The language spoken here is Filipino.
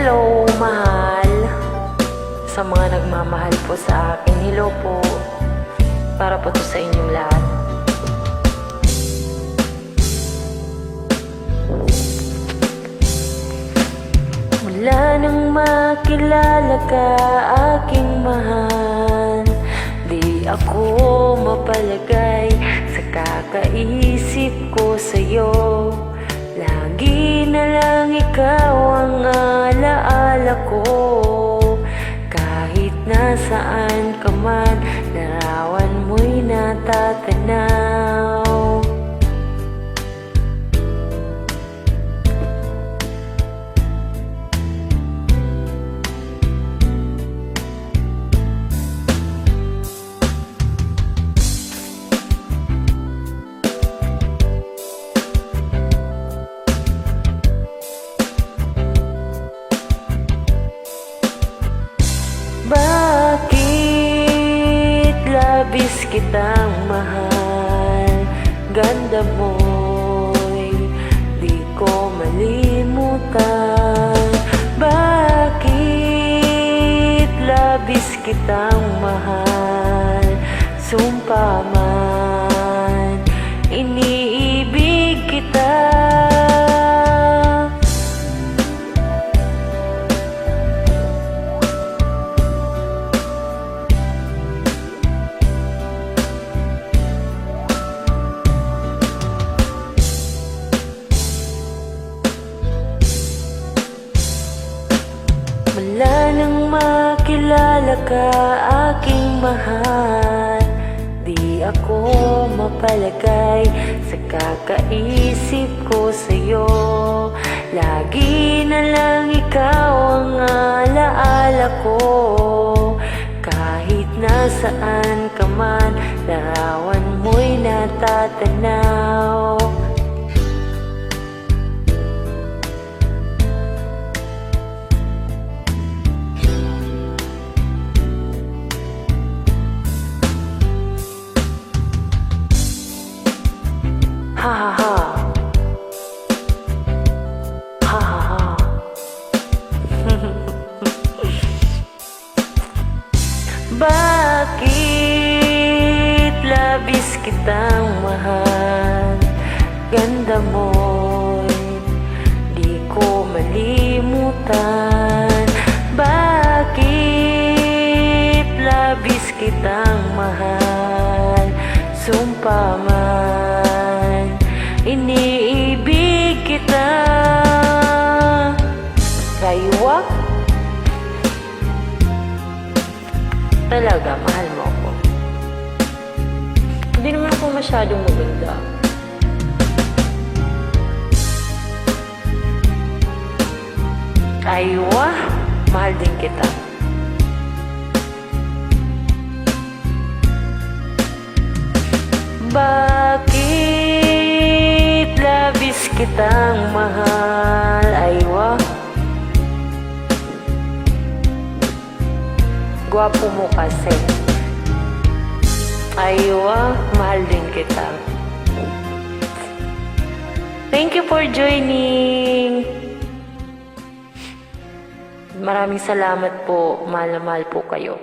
Hello, mahal. Sa mga nagmamahal po sa akin, hello po. Para po to sa inyong lahat. Mula nang makilala ka, aking mahal, di ako mapalagay sa kakaisip ko sa'yo. Lagi na lang ikaw ang alaala ko. Kahit nasaan ka man, larawan mo'y natatanaw. Bakit labis kitang mahal? Ganda mo'y di ko malimutan. Bakit labis kitang mahal? Sumpa man, iniibig kita. Mula nang makilala ka, aking mahal, di ako mapalagay sa kakaisip ko sa'yo. Lagi na lang ikaw ang alaala ko. Kahit nasaan ka man, larawan mo'y natatanaw. Ha ha ha. Ha ha ha. Bakit labis kitang mahal? Ganda mo'y di ko malimutan. Bakit labis kitang mahal? Sumpa man, iniibig kita. Kaywa? Talaga, mahal mo ako. Hindi naman ako masyadong maganda. Kaywa? Mahal din kita. Bakit labis kitang mahal? Aywa, gwapo mo kasi. Aywa, mahal din kita. Thank you for joining. Maraming salamat po. Mahal na mahal po kayo.